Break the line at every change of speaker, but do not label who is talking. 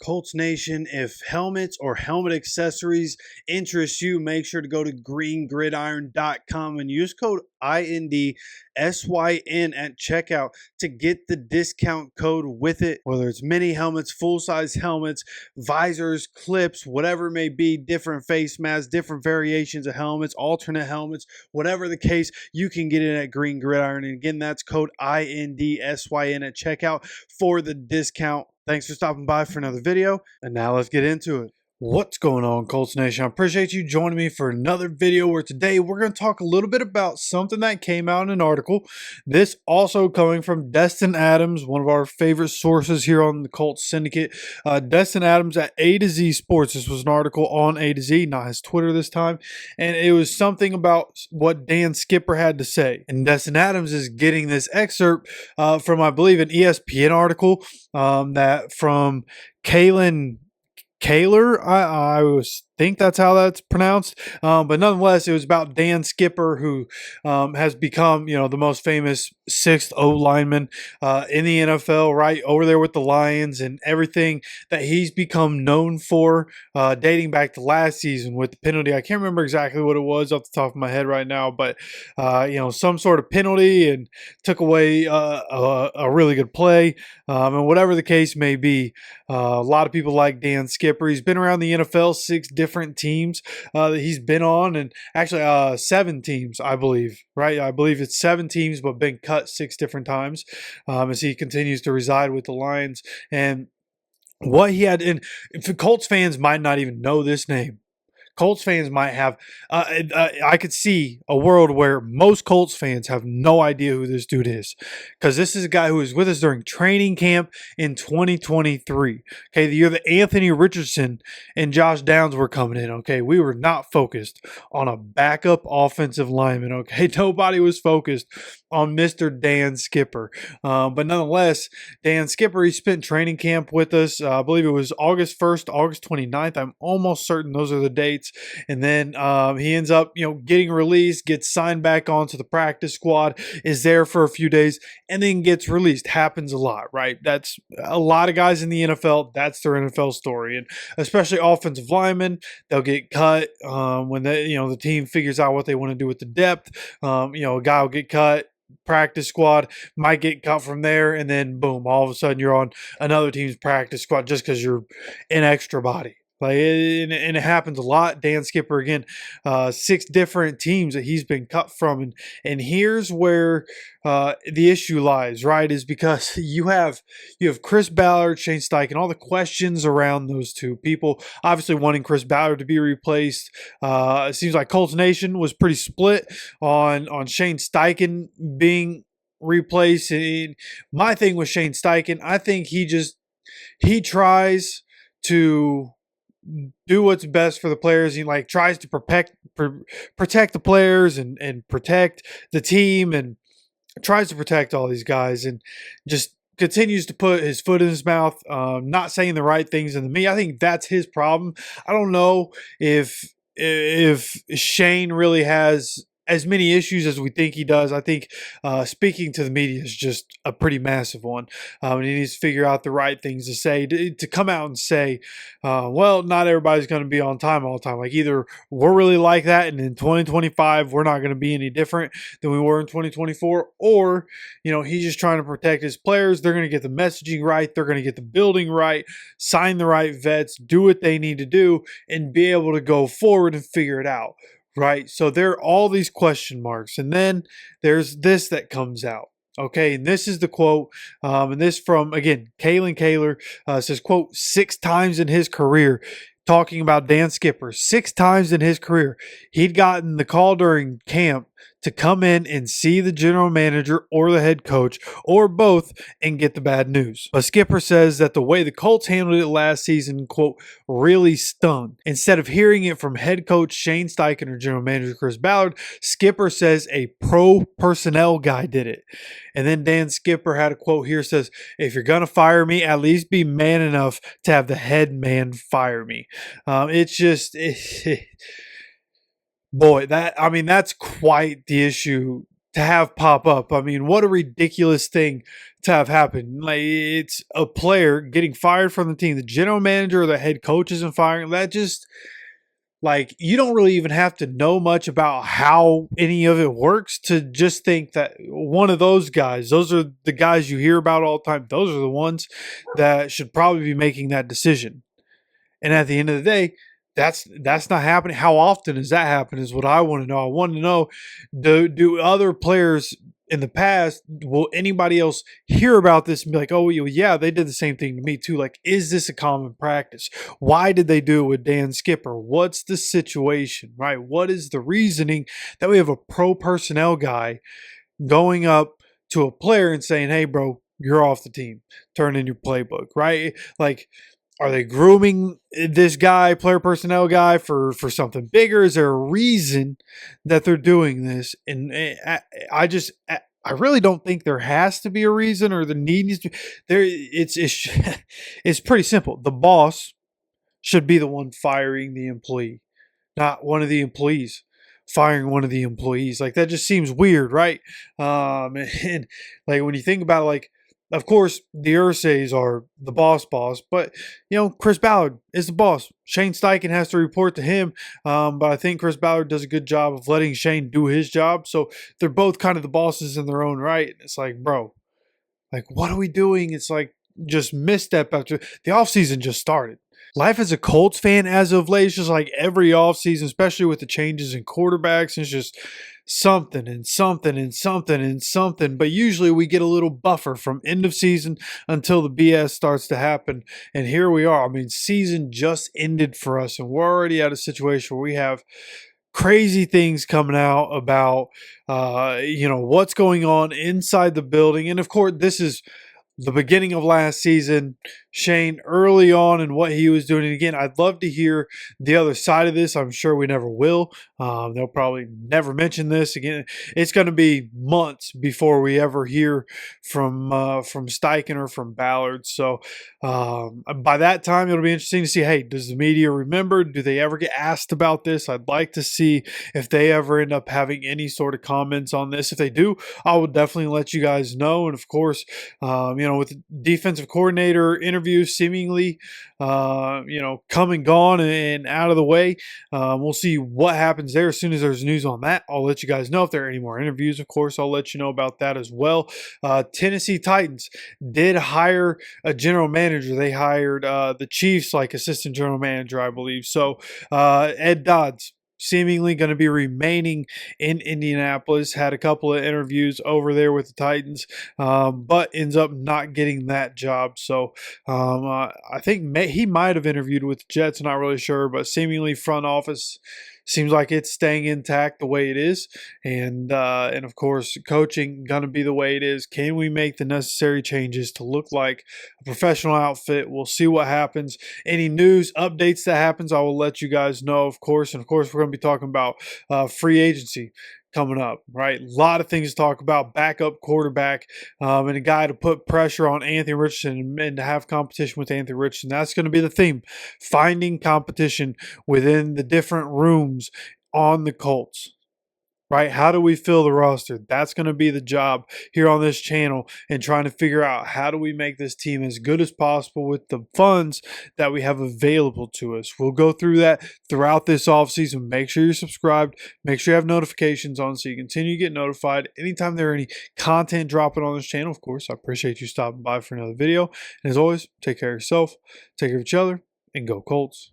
Colts Nation, if helmets or helmet accessories interest you, make sure to go to greengridiron.com and use code INDSYN at checkout to get the discount code with it. Whether it's mini helmets, full-size helmets, visors, clips, whatever it may be, different face masks, different variations of helmets, alternate helmets, whatever the case, you can get it at Green Gridiron. And again, that's code INDSYN at checkout for the discount. Thanks for stopping by for another video, and now let's get into it. What's going on, Colts Nation? I appreciate you joining me for another video where today we're going to talk a little bit about something that came out in an article. This also coming from Destin Adams, one of our favorite sources here on the Colts Syndicate. Destin Adams at A to Z Sports. This was an article on A to Z, not his Twitter this time. And it was something about what Dan Skipper had to say. And Destin Adams is getting this excerpt from, I believe, an ESPN article that from Kaler, I think that's how that's pronounced, but nonetheless, it was about Dan Skipper, who has become, the most famous sixth O lineman in the NFL, right over there with the Lions, and everything that he's become known for, dating back to last season with the penalty. I can't remember exactly what it was off the top of my head right now, but some sort of penalty and took away a really good play, and whatever the case may be, a lot of people like Dan Skipper. He's been around the NFL, 6 different teams that he's been on, and actually 7 teams, I believe, right? I believe it's 7 teams, but been cut 6 different times as he continues to reside with the Lions. And what he had, and if Colts fans might not even know this name. Colts fans might have, I could see a world where most Colts fans have no idea who this dude is, because this is a guy who was with us during training camp in 2023. Okay, the year that Anthony Richardson and Josh Downs were coming in. Okay, we were not focused on a backup offensive lineman. Okay, nobody was focused on Mr. Dan Skipper. But nonetheless, Dan Skipper, he spent training camp with us. I believe it was August 1st, August 29th. I'm almost certain those are the dates. And then he ends up, getting released, gets signed back onto the practice squad, is there for a few days, and then gets released. Happens a lot, right? That's a lot of guys in the NFL. That's their NFL story. And especially offensive linemen, they'll get cut when the team figures out what they want to do with the depth. A guy will get cut. Practice squad, might get cut from there, and then boom, all of a sudden you're on another team's practice squad just because you're an extra body. And it happens a lot. Dan Skipper, again, 6 different teams that he's been cut from. And here's where the issue lies, right, is because you have Chris Ballard, Shane Steichen, all the questions around those two people, obviously wanting Chris Ballard to be replaced. It seems like Colts Nation was pretty split on Shane Steichen being replaced. And my thing with Shane Steichen, I think he tries to do what's best for the players. He tries to protect the players and protect the team, and tries to protect all these guys, and just continues to put his foot in his mouth, not saying the right things in the media. I think that's his problem. I don't know if Shane really has as many issues as we think he does. I think speaking to the media is just a pretty massive one. And he needs to figure out the right things to say, to come out and say, well, not everybody's going to be on time all the time. Like, either we're really like that, and in 2025, we're not going to be any different than we were in 2024, or, he's just trying to protect his players. They're going to get the messaging right. They're going to get the building right, sign the right vets, do what they need to do, and be able to go forward and figure it out. Right, so there are all these question marks, and then there's this that comes out. Okay, and this is the quote, and this from, again, Kaler, says, quote, 6 times in his career, talking about Dan Skipper, 6 times in his career, he'd gotten the call during camp to come in and see the general manager or the head coach, or both, and get the bad news. But Skipper says that the way the Colts handled it last season, quote, really stung. Instead of hearing it from head coach Shane Steichen or general manager Chris Ballard, Skipper says a pro personnel guy did it. And then Dan Skipper had a quote here, says, if you're going to fire me, at least be man enough to have the head man fire me. It's just... Boy, that's quite the issue to have pop up. I mean, what a ridiculous thing to have happen. Like, it's a player getting fired from the team, the general manager or the head coach isn't firing. That just, like, you don't really even have to know much about how any of it works to just think that one of those guys, those are the guys you hear about all the time, those are the ones that should probably be making that decision. And at the end of the day, that's not happening. How often does that happen is what I want to know. I want to know, do other players in the past, will anybody else hear about this and be like, oh, yeah, they did the same thing to me too? Like, is this a common practice? Why did they do it with Dan Skipper? What's the situation, right? What is the reasoning that we have a pro personnel guy going up to a player and saying, hey, bro, you're off the team, turn in your playbook, right? Like, are they grooming this guy, player personnel guy, for something bigger? Is there a reason that they're doing this? And I really don't think there has to be a reason, or the need needs to be there. It's pretty simple. The boss should be the one firing the employee, not one of the employees firing one of the employees. Like, that just seems weird, right? And like, when you think about it, like, of course the Ursays are the boss, but Chris Ballard is the boss. Shane Steichen has to report to him, but I think Chris Ballard does a good job of letting Shane do his job. So they're both kind of the bosses in their own right. It's like, bro, like, what are we doing? It's like, just misstep after the offseason just started. Life as a Colts fan as of late is just like every offseason, especially with the changes in quarterbacks, it's just something and something and something and something. But usually we get a little buffer from end of season until the BS starts to happen. And here we are. I mean, season just ended for us, and we're already at a situation where we have crazy things coming out about what's going on inside the building. And of course, this is the beginning of last season, Shane early on and what he was doing. And again, I'd love to hear the other side of this. I'm sure we never will. They'll probably never mention this again. It's going to be months before we ever hear from Steichen or from Ballard. So by that time, it'll be interesting to see, hey, does the media remember? Do they ever get asked about this? I'd like to see if they ever end up having any sort of comments on this. If they do, I will definitely let you guys know. And of course, with the defensive coordinator interviews seemingly, come and gone and out of the way, we'll see what happens there. As soon as there's news on that, I'll let you guys know. If there are any more interviews, of course, I'll let you know about that as well. Tennessee Titans did hire a general manager. They hired the Chiefs, like, assistant general manager, I believe. So Ed Dodds seemingly going to be remaining in Indianapolis. Had a couple of interviews over there with the Titans, but ends up not getting that job. So I think he might have interviewed with the Jets. Not really sure, but seemingly front office seems like it's staying intact the way it is, and of course, coaching gonna be the way it is. Can we make the necessary changes to look like a professional outfit? We'll see what happens. Any news updates that happens, I will let you guys know, of course. And of course, we're gonna be talking about free agency coming up, right? A lot of things to talk about. Backup quarterback, and a guy to put pressure on Anthony Richardson and to have competition with Anthony Richardson. That's going to be the theme. Finding competition within the different rooms on the Colts. Right? How do we fill the roster? That's going to be the job here on this channel, and trying to figure out how do we make this team as good as possible with the funds that we have available to us. We'll go through that throughout this offseason. Make sure you're subscribed. Make sure you have notifications on so you continue to get notified anytime there are any content dropping on this channel. Of course, I appreciate you stopping by for another video. And as always, take care of yourself, take care of each other, and go Colts.